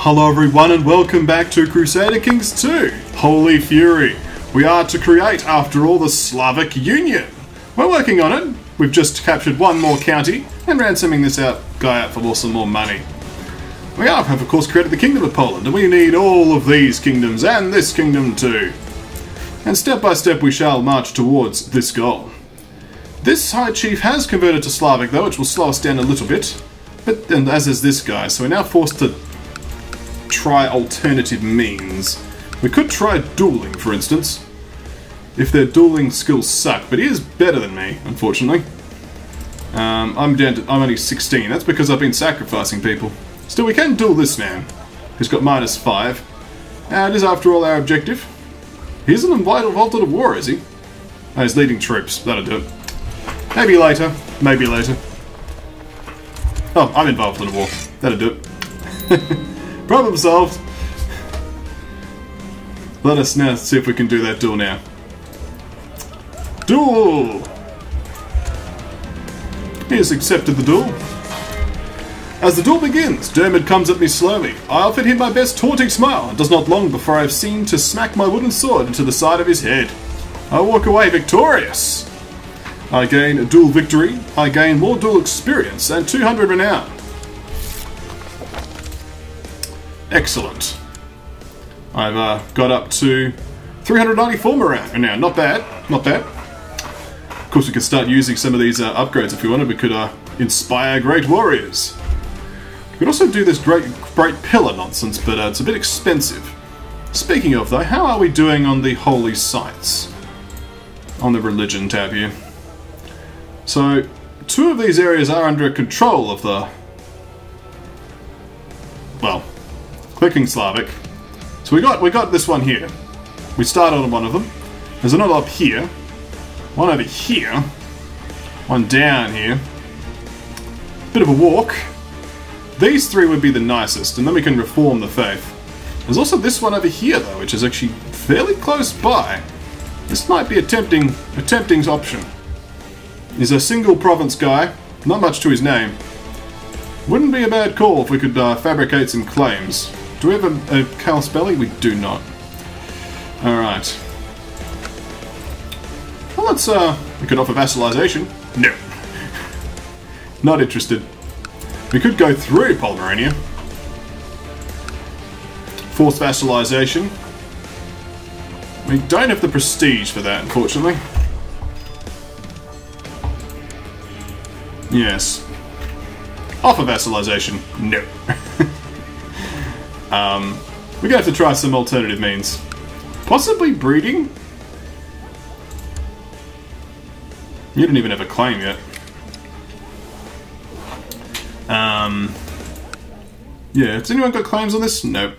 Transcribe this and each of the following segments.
Hello everyone and welcome back to Crusader Kings 2, Holy Fury. We are to create, after all, the Slavic Union. We're working on it. We've just captured one more county and ransoming this guy out for some more money. We have of course created the Kingdom of Poland, and we need all of these kingdoms and this kingdom too. And step by step we shall march towards this goal. This High Chief has converted to Slavic though, which will slow us down a little bit. But and as is this guy, so we're now forced to try alternative means. We could try dueling, for instance, if their dueling skills suck, but he is better than me, unfortunately. I'm only 16, that's because I've been sacrificing people. Still, we can duel this man, who's got -5. It is, after all, our objective. He isn't involved in a war, is he? Oh, he's leading troops, that'll do it. Maybe later, maybe later. Oh, I'm involved in a war, that'll do it. Problem solved. Let us now see if we can do that duel now. Duel! He has accepted the duel. As the duel begins, Dermot comes at me slowly. I offered him my best taunting smile, and does not long before I have seen to smack my wooden sword into the side of his head. I walk away victorious. I gain a duel victory, I gain more duel experience, and 200 renown. Excellent. I've got up to 394 morale now. Not bad, not bad. Of course, we could start using some of these upgrades if we wanted. We could inspire great warriors. We could also do this great pillar nonsense, but it's a bit expensive. Speaking of, though, how are we doing on the holy sites? On the religion tab here. So, 2 of these areas are under control of the... well, clicking Slavic. So we got this one here. We started on one of them. There's another up here. One over here. One down here. Bit of a walk. These 3 would be the nicest, and then we can reform the faith. There's also this one over here though, which is actually fairly close by. This might be a tempting option. He's a single province guy, not much to his name. Wouldn't be a bad call if we could fabricate some claims. Do we have a Callus Belly? We do not. Alright. Well, let's, we could offer vassalization. No. Not interested. We could go through Pomerania. Force vassalization. We don't have the prestige for that, unfortunately. Yes. Offer vassalization. No. We're gonna have to try some alternative means. Possibly breeding? You don't even have a claim yet. Yeah, has anyone got claims on this? Nope.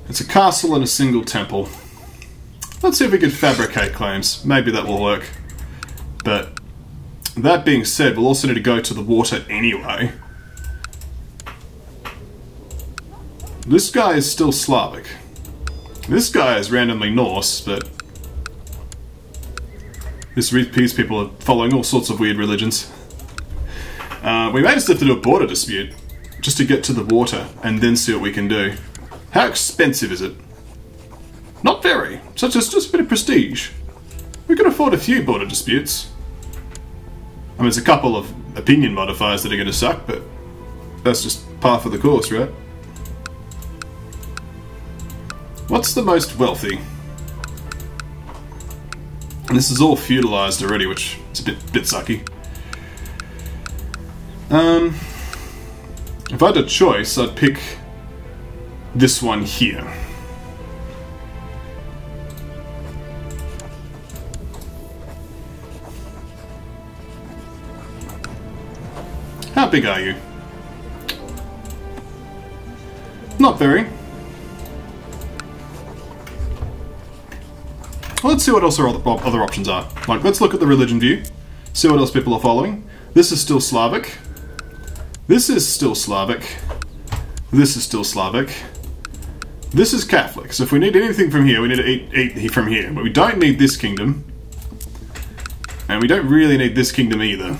It's a castle and a single temple. Let's see if we can fabricate claims. Maybe that will work. But that being said, we'll also need to go to the water anyway. This guy is still Slavic. This guy is randomly Norse, but these people are following all sorts of weird religions. We may just have to do a border dispute, just to get to the water, and then see what we can do. How expensive is it? Not very, such as just a bit of prestige. We could afford a few border disputes. I mean, there's a couple of opinion modifiers that are going to suck, but that's just par for the course, right? What's the most wealthy? And this is all feudalized already, which is a bit sucky. If I had a choice, I'd pick this one here. How big are you? Not very. Well, let's see what else our other options are. Like, let's look at the religion view, see what else people are following. This is still Slavic. This is still Slavic. This is still Slavic. This is Catholic. So if we need anything from here, we need to eat from here. But we don't need this kingdom. And we don't really need this kingdom either.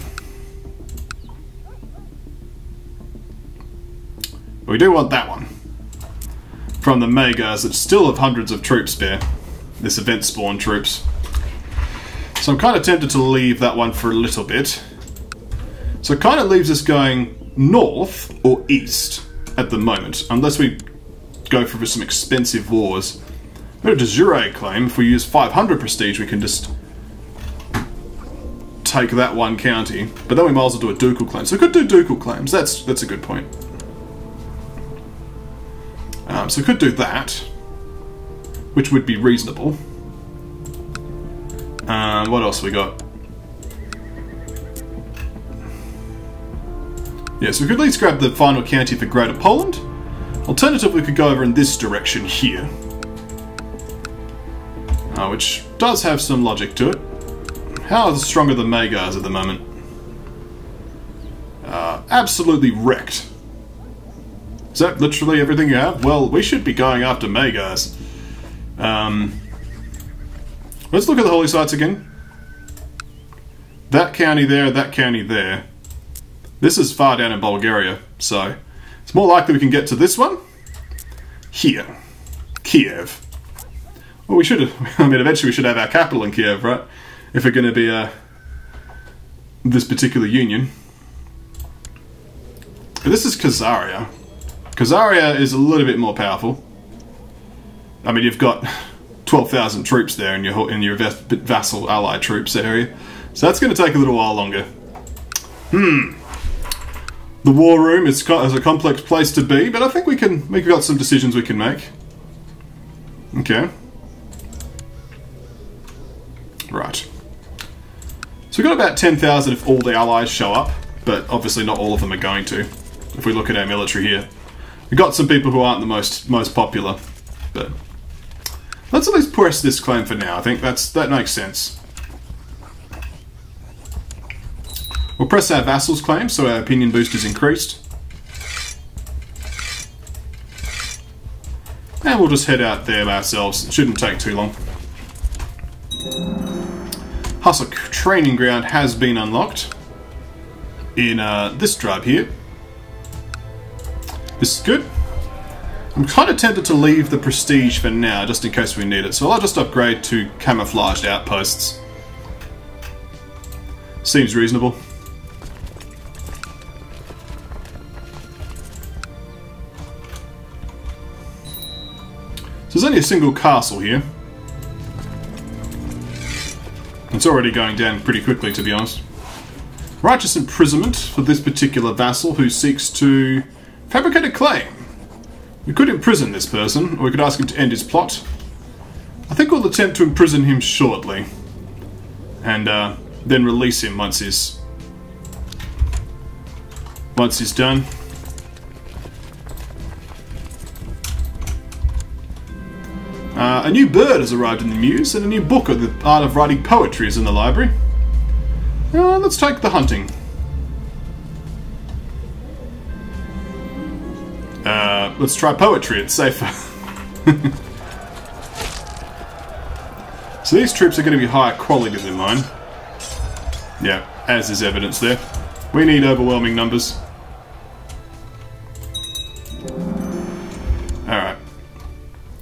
But we do want that one. From the Magars that still have hundreds of troops spare. This event spawn troops. So I'm kind of tempted to leave that one for a little bit. So it kind of leaves us going north or east at the moment. Unless we go for some expensive wars. But a de jure claim, if we use 500 prestige, we can just take that one county. But then we might as well do a ducal claim. So we could do ducal claims. That's a good point. So we could do that, which would be reasonable. What else we got? Yeah, so we could at least grab the final county for Greater Poland. Alternatively, we could go over in this direction here. Which does have some logic to it. How strong are the Magars at the moment? Absolutely wrecked. Is that literally everything you have? Well, we should be going after Magars. Let's look at the holy sites again. That county there, that county there. This is far down in Bulgaria, so it's more likely we can get to this one. Here. Kiev. Well, we should have, I mean, eventually we should have our capital in Kiev, right? If we're going to be this particular union. But this is Khazaria. Khazaria is a little bit more powerful. I mean, you've got 12,000 troops there in your vassal ally troops area. So that's going to take a little while longer. The war room is a complex place to be, but I think we've got some decisions we can make. Okay. Right. So we've got about 10,000 if all the allies show up, but obviously not all of them are going to. If we look at our military here. We've got some people who aren't the most popular, but let's at least press this claim for now. I think that makes sense. We'll press our vassals claim so our opinion boost is increased. And we'll just head out there ourselves. It shouldn't take too long. Hustle Training Ground has been unlocked in this tribe here. This is good. I'm kind of tempted to leave the prestige for now, just in case we need it. So I'll just upgrade to camouflaged outposts. Seems reasonable. So there's only a single castle here. It's already going down pretty quickly, to be honest. Righteous imprisonment for this particular vassal who seeks to fabricate a claim. We could imprison this person, or we could ask him to end his plot. I think we'll attempt to imprison him shortly. And then release him once he's done. A new bird has arrived in the Muse, and a new book of the art of writing poetry is in the library. Let's take the hunting. Let's try poetry, it's safer. So these troops are going to be higher quality than mine. Yeah, as is evidence there. We need overwhelming numbers. Alright.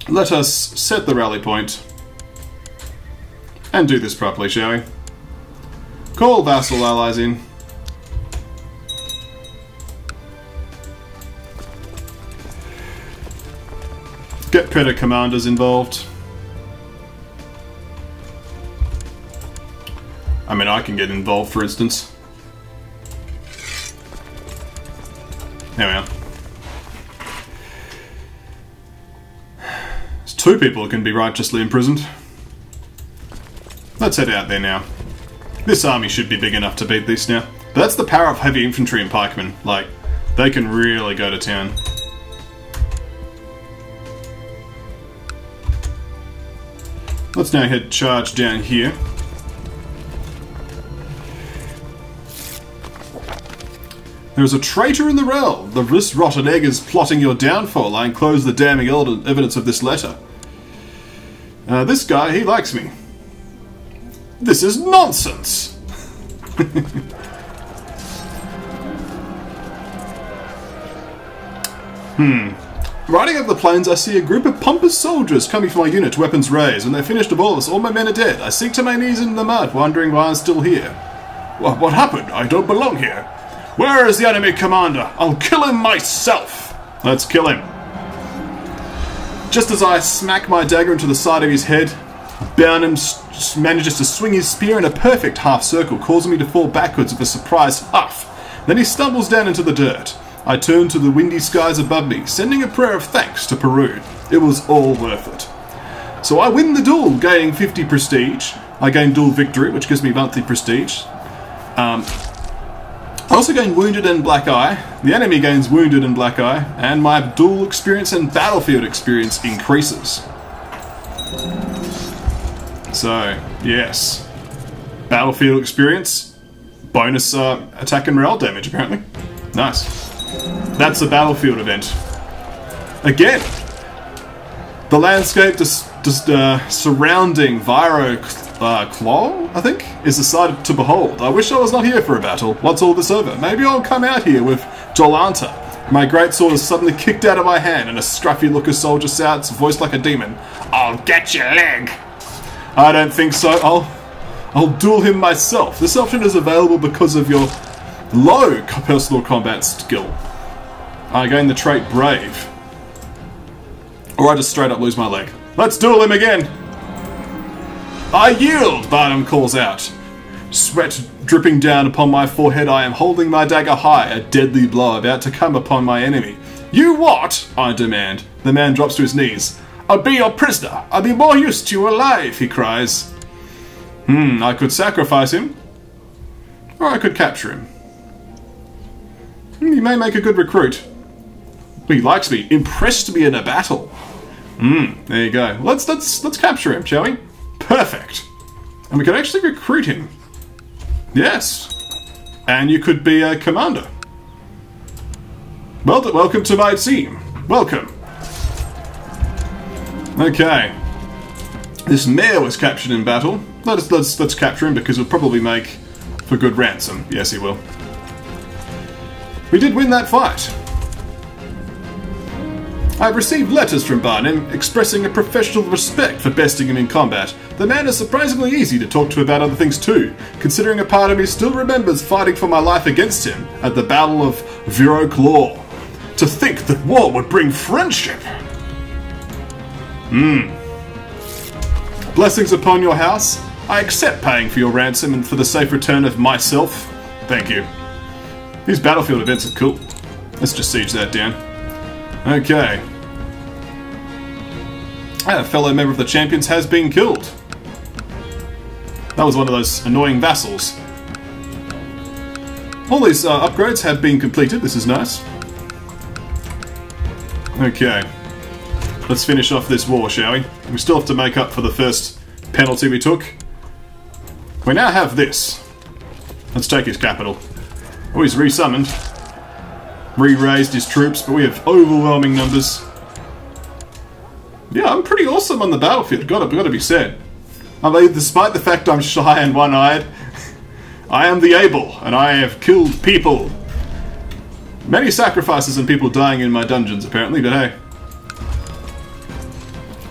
Let us set the rally point. And do this properly, shall we? Call vassal allies in. Get Predator commanders involved. I mean, I can get involved, for instance. There we are. There's two people who can be righteously imprisoned. Let's head out there now. This army should be big enough to beat this now. But that's the power of heavy infantry and pikemen. Like, they can really go to town. Let's now head charge down here. There is a traitor in the realm. This rotten egg is plotting your downfall. I enclose the damning evidence of this letter. This guy, he likes me. This is nonsense! Riding over the plains, I see a group of pompous soldiers coming for my unit, weapons raised. When they're finished of all this, all my men are dead. I sink to my knees in the mud, wondering why I'm still here. What happened? I don't belong here. Where is the enemy commander? I'll kill him myself. Let's kill him. Just as I smack my dagger into the side of his head, Burnham manages to swing his spear in a perfect half circle, causing me to fall backwards with a surprised huff. Then he stumbles down into the dirt. I turn to the windy skies above me, sending a prayer of thanks to Peru. It was all worth it. So I win the duel, gaining 50 prestige. I gain duel victory, which gives me monthly prestige. I also gain wounded and black eye. The enemy gains wounded and black eye, and my duel experience and battlefield experience increases. So, yes. Battlefield experience, bonus attack and morale damage, apparently. Nice. That's a battlefield event. Again, the landscape just surrounding Viro Claw, I think, is a sight to behold. I wish I was not here for a battle. Once all this over, maybe I'll come out here with Jolanta. My greatsword is suddenly kicked out of my hand, and a scruffy looker soldier shouts, voiced like a demon, "I'll get your leg!" I don't think so. I'll duel him myself. This option is available because of your low personal combat skill. I gain the trait Brave. Or I just straight up lose my leg. Let's duel him again! I yield, Barnum calls out. Sweat dripping down upon my forehead, I am holding my dagger high, a deadly blow about to come upon my enemy. You what? I demand. The man drops to his knees. I'll be your prisoner. I'll be more use to you alive, he cries. I could sacrifice him. Or I could capture him. He may make a good recruit. He likes me. Impressed me in a battle. There you go. Let's capture him, shall we? Perfect. And we can actually recruit him. Yes. And you could be a commander. Well, welcome to my team. Welcome. Okay. This mayor was captured in battle. Let's capture him because he'll probably make for good ransom. Yes, he will. We did win that fight. I've received letters from Barnum expressing a professional respect for besting him in combat. The man is surprisingly easy to talk to about other things too, considering a part of me still remembers fighting for my life against him at the Battle of Viro Claw. To think that war would bring friendship! Blessings upon your house. I accept paying for your ransom and for the safe return of myself. Thank you. These battlefield events are cool. Let's just siege that down. Okay. A fellow member of the Champions has been killed. That was one of those annoying vassals. All these upgrades have been completed. This is nice. Okay. Let's finish off this war, shall we? We still have to make up for the first penalty we took. We now have this. Let's take his capital. Oh, he's resummoned. Re-raised his troops, but we have overwhelming numbers. Yeah, I'm pretty awesome on the battlefield, gotta be said. I mean, despite the fact I'm shy and one-eyed, I am the able, and I have killed people. Many sacrifices and people dying in my dungeons, apparently, but hey.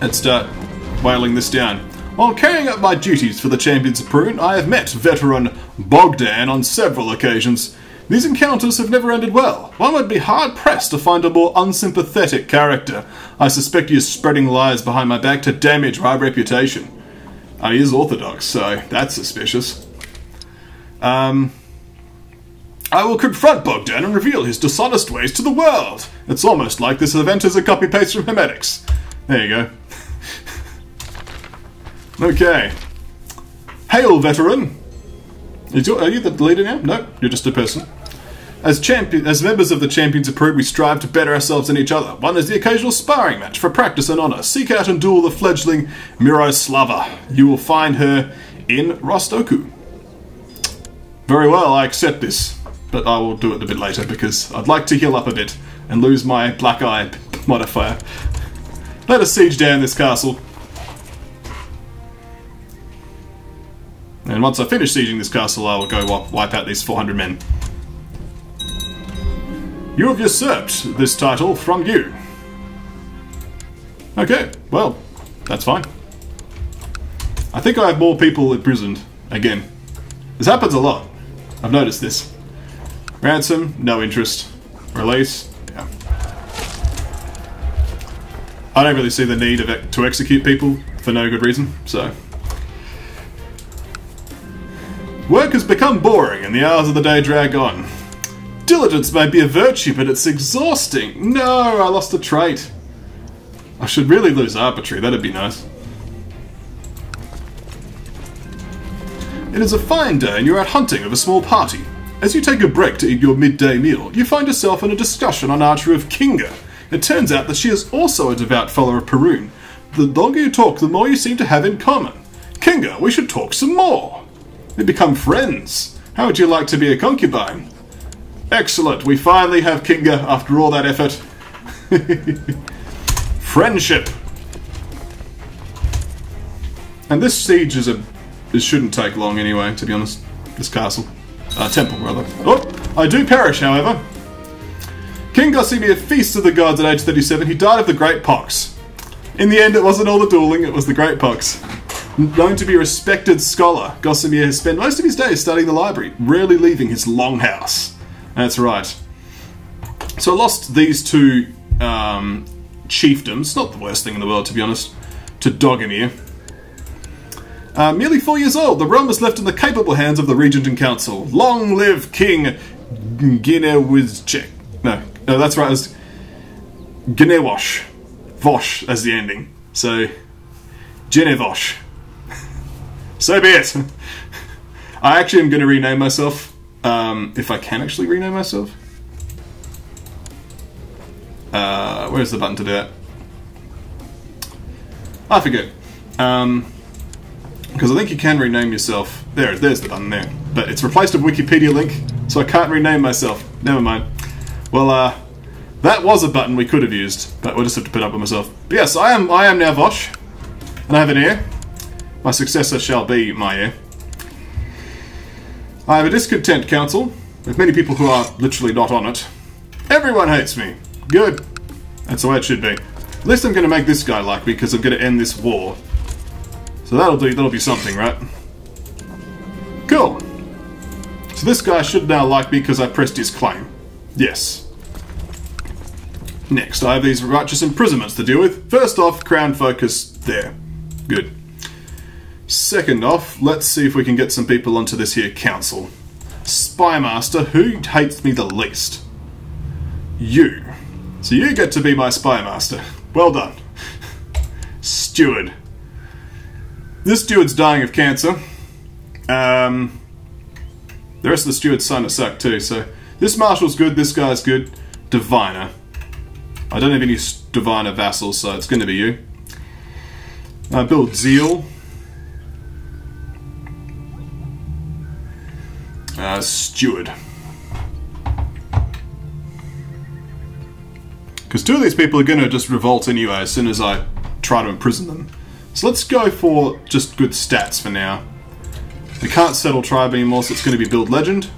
Let's start whaling this down. While carrying out my duties for the Champions of Prune, I have met veteran Bogdan on several occasions. These encounters have never ended well. One would be hard-pressed to find a more unsympathetic character. I suspect he is spreading lies behind my back to damage my reputation. He is Orthodox, so that's suspicious. I will confront Bogdan and reveal his dishonest ways to the world. It's almost like this event is a copy-paste from Hermetics. There you go. Okay. Hail, veteran! Are you the leader now? No, you're just a person. As members of the Champions of Peru, we strive to better ourselves than each other. One is the occasional sparring match for practice and honour. Seek out and duel the fledgling Miroslava. You will find her in Rostoku. Very well, I accept this, but I will do it a bit later because I'd like to heal up a bit and lose my black eye modifier. Let us siege down this castle. And once I finish sieging this castle, I will go wipe out these 400 men. You have usurped this title from you. Okay, well, that's fine. I think I have more people imprisoned. Again. This happens a lot. I've noticed this. Ransom, no interest. Release, yeah. I don't really see the need to execute people for no good reason, so... Work has become boring and the hours of the day drag on. Diligence may be a virtue, but it's exhausting. No, I lost a trait. I should really lose arbitrary, that'd be nice. It is a fine day and you're out hunting with a small party. As you take a break to eat your midday meal, you find yourself in a discussion on archery with Kinga. It turns out that she is also a devout follower of Perun. The longer you talk, the more you seem to have in common. Kinga, we should talk some more. We become friends. How would you like to be a concubine? Excellent, we finally have Kinga after all that effort. Friendship. And this siege it shouldn't take long anyway, to be honest. This castle. Temple, rather. Oh, I do perish, however. King Gossimir feasted the gods at age 37. He died of the Great Pox. In the end, it wasn't all the dueling, it was the Great Pox. Known to be a respected scholar, Gossimir has spent most of his days studying the library, rarely leaving his longhouse. That's right. So I lost these two chiefdoms, not the worst thing in the world, to be honest, to Dogomir. Merely 4 years old, the realm was left in the capable hands of the Regent and Council. Long live King Ginewizchek. No, that's right, it was Ginewosh. Vosh as the ending. So, Genevosh. So be it. I actually am going to rename myself, if I can actually rename myself. Where's the button to do that? I forget. Because I think you can rename yourself. There's the button there. But it's replaced a Wikipedia link, so I can't rename myself. Never mind. Well, that was a button we could have used, but we'll just have to put up with myself. But yes, I am now Vosh, and I have an heir. My successor shall be my heir. I have a discontent council, with many people who are literally not on it. Everyone hates me. Good. That's the way it should be. At least I'm going to make this guy like me, because I'm going to end this war. So that'll be something, right? Cool. So this guy should now like me because I pressed his claim. Yes. Next, I have these righteous imprisonments to deal with. First off, crown focus there. Good. Second off, let's see if we can get some people onto this here council. Spymaster, who hates me the least? You. So you get to be my spymaster. Well done. Steward. This steward's dying of cancer. The rest of the stewards kind of suck too, so... This marshal's good, this guy's good. Diviner. I don't have any diviner vassals, so it's going to be you. Build Zeal. Steward. Because two of these people are going to just revolt anyway as soon as I try to imprison them. So let's go for just good stats for now. We can't settle tribe anymore, so it's going to be build legend.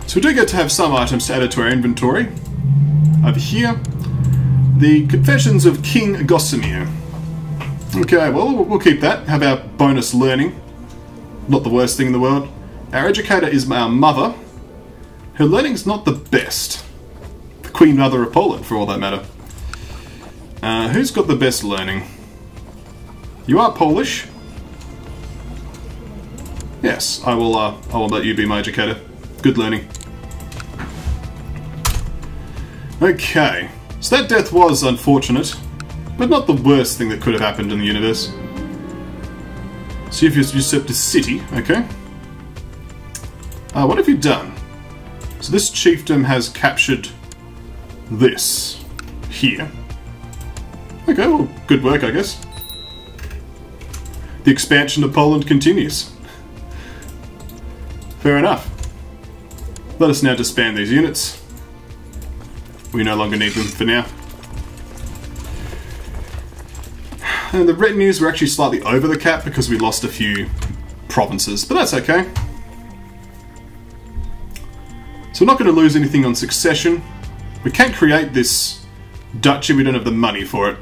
So we do get to have some items added to our inventory. Over here, the Confessions of King Gossimir. Okay, well, we'll keep that. How about bonus learning? Not the worst thing in the world. Our educator is our mother. Her learning's not the best. The Queen Mother of Poland, for all that matter. Who's got the best learning? You are Polish. Yes, I will let you be my educator. Good learning. Okay, so that death was unfortunate, but not the worst thing that could have happened in the universe. So you've usurped a city, okay. What have you done? So this chiefdom has captured this here. Okay, well, good work, I guess. The expansion of Poland continues. Fair enough. Let us now disband these units. We no longer need them for now. And the retinues were actually slightly over the cap because we lost a few provinces, but that's okay. So we're not going to lose anything on succession. We can't create this duchy, we don't have the money for it.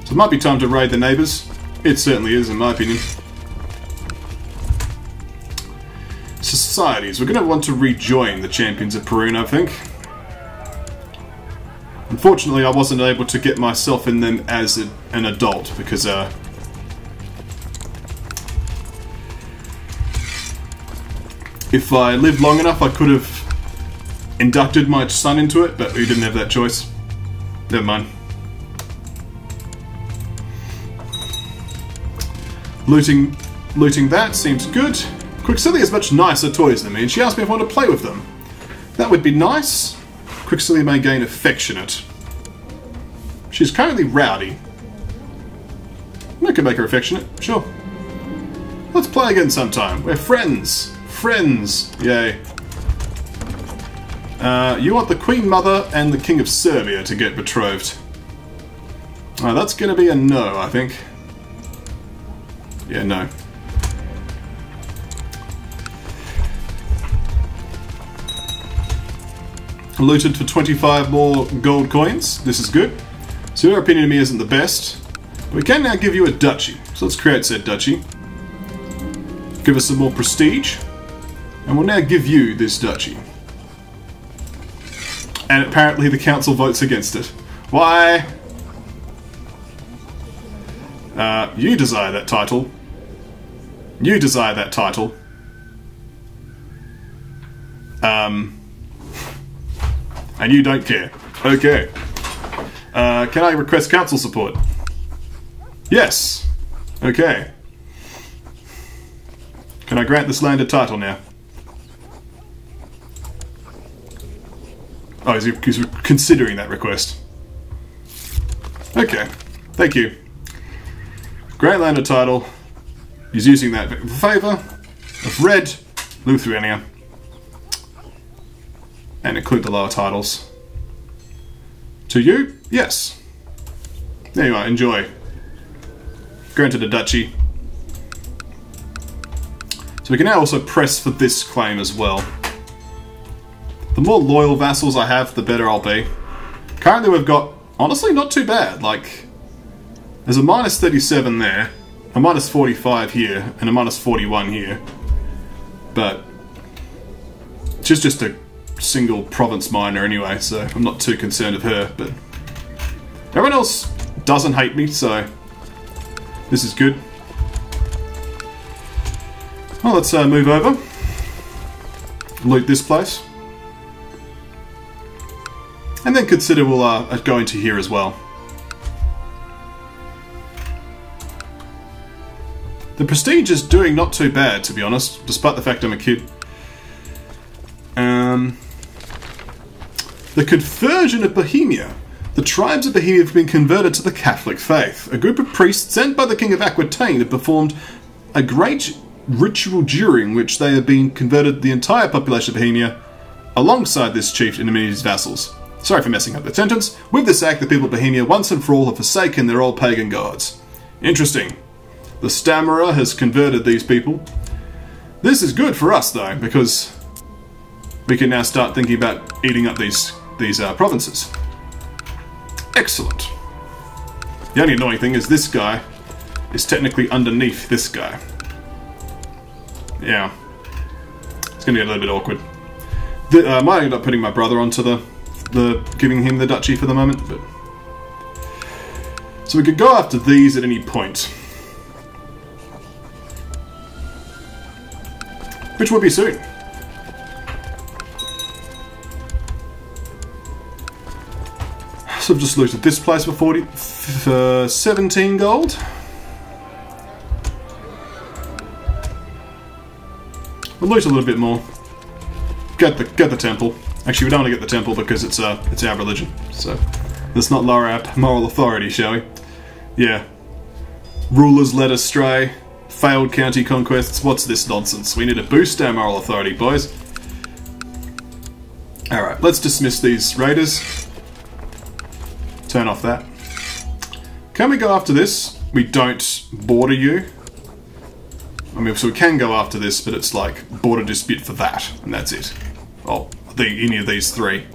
So it might be time to raid the neighbours. It certainly is, in my opinion. Societies. We're going to want to rejoin the Champions of Perun, I think. Unfortunately, I wasn't able to get myself in them as an adult, because if I lived long enough, I could have inducted my son into it, but we didn't have that choice. Never mind. Looting that seems good. Quixelia has much nicer toys than me, and she asked me if I want to play with them. That would be nice. Quixelia may gain affectionate. She's currently rowdy. I can make her affectionate, sure. Let's play again sometime. We're friends. Friends. Yay. You want the Queen Mother and the King of Serbia to get betrothed. That's going to be a no, I think. Yeah, no. Looted for 25 more gold coins. This is good. So your opinion of me isn't the best. But we can now give you a duchy. So let's create said duchy. Give us some more prestige. And we'll now give you this duchy. And apparently the council votes against it. Why? You desire that title. You desire that title. And you don't care. Okay. Can I request council support? Yes. Okay. Can I grant this land a title now? Oh, he's considering that request. Okay. Thank you. Grant land a title. He's using that in favour of Red, Lithuania. And include the lower titles. To you? Yes. There you are, enjoy. Granted a duchy. So we can now also press for this claim as well. The more loyal vassals I have, the better I'll be. Currently we've got, honestly, not too bad. Like, there's a minus 37 there, a minus 45 here, and a minus 41 here. But she's just a single province minor anyway, so I'm not too concerned with her, but everyone else doesn't hate me, so this is good. Well, let's move over. Loot this place. And then consider we'll go into here as well. The prestige is doing not too bad, to be honest, despite the fact I'm a kid. The conversion of Bohemia. The tribes of Bohemia have been converted to the Catholic faith. A group of priests sent by the King of Aquitaine have performed a great ritual during which they have been converted the entire population of Bohemia alongside this chieftain and many of his vassals. Sorry for messing up the sentence. With this act, the people of Bohemia once and for all have forsaken their old pagan gods. Interesting. The Stammerer has converted these people. This is good for us, though, because we can now start thinking about eating up these provinces. Excellent. The only annoying thing is this guy is technically underneath this guy. Yeah. It's going to get a little bit awkward. I might end up putting my brother onto giving him the duchy for the moment, but... So we could go after these at any point. Which will be soon. So I've just looted this place for 17 gold. We'll loot a little bit more. Get the temple. Actually, we don't want to get the temple because it's our religion. So let's not lower our moral authority, shall we? Yeah. Rulers led astray. Failed county conquests. What's this nonsense? We need to boost our moral authority, boys. Alright, let's dismiss these raiders. Turn off that. Can we go after this? We don't border you. I mean, so we can go after this, but it's like border dispute for that, and that's it. well, any of these three.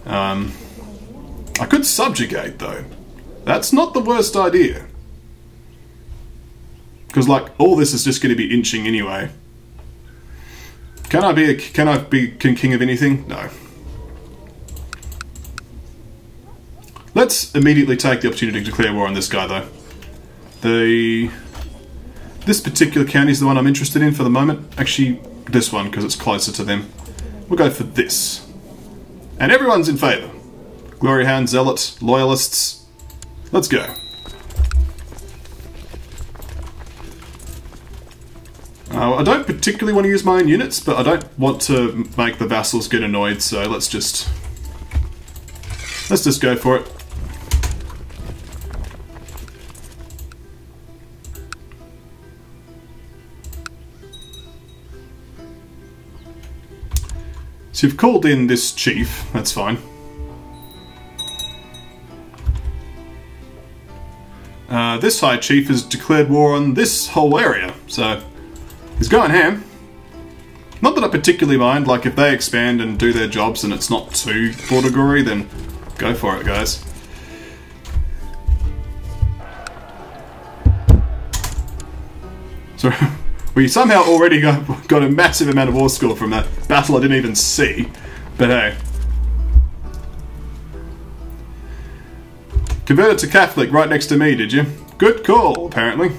I could subjugate though. That's not the worst idea. Because like all this is just going to be inching anyway. Can I be king of anything? No. Let's immediately take the opportunity to declare war on this guy though. This particular county is the one I'm interested in for the moment. Actually, this one because it's closer to them. We'll go for this. And everyone's in favour. Glory Hound, Zealot, Loyalists. Let's go. I don't particularly want to use my own units, but I don't want to make the vassals get annoyed, so let's just go for it. So you've called in this chief, that's fine. This high chief has declared war on this whole area, so he's going ham. Not that I particularly mind, like if they expand and do their jobs and it's not too border gory, then go for it, guys. So we somehow already got a massive amount of war score from that battle I didn't even see, but hey. Converted to Catholic right next to me, did you? Good call, apparently.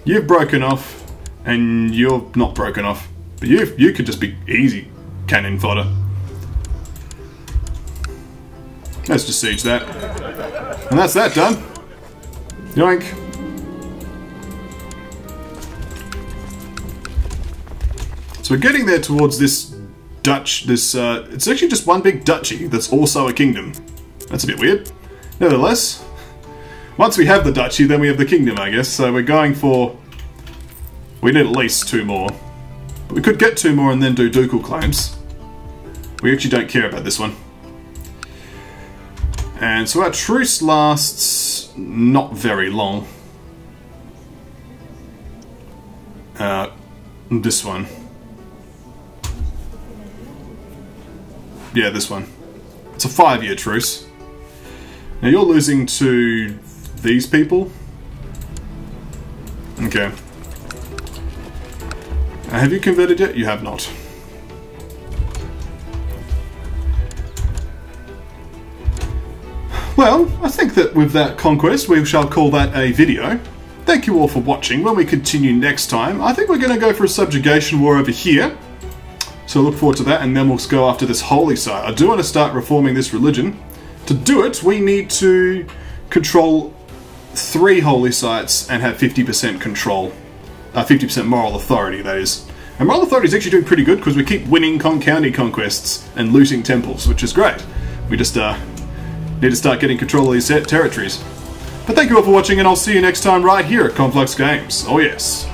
You've broken off, and you're not broken off. But you could just be easy cannon fodder. Let's just siege that. And that's that done. Yoink. So we're getting there towards this Dutch, it's actually just one big duchy that's also a kingdom. That's a bit weird. Nevertheless, once we have the duchy, then we have the kingdom, I guess. So we're going for... we need at least 2 more. But we could get 2 more and then do ducal claims. We actually don't care about this one. And so our truce lasts not very long. This one. Yeah, this one. It's a 5-year truce. Now you're losing to these people. Okay. Have you converted yet? You have not. Well, I think that with that conquest, we shall call that a video. Thank you all for watching. When we continue next time, I think we're going to go for a subjugation war over here. So look forward to that, and then we'll go after this holy site. I do want to start reforming this religion. To do it, we need to control 3 holy sites and have 50% control. 50% moral authority, that is. And moral authority is actually doing pretty good because we keep winning county conquests and looting temples, which is great. We just need to start getting control of these territories. But thank you all for watching, and I'll see you next time right here at KonfluxGames. Oh yes.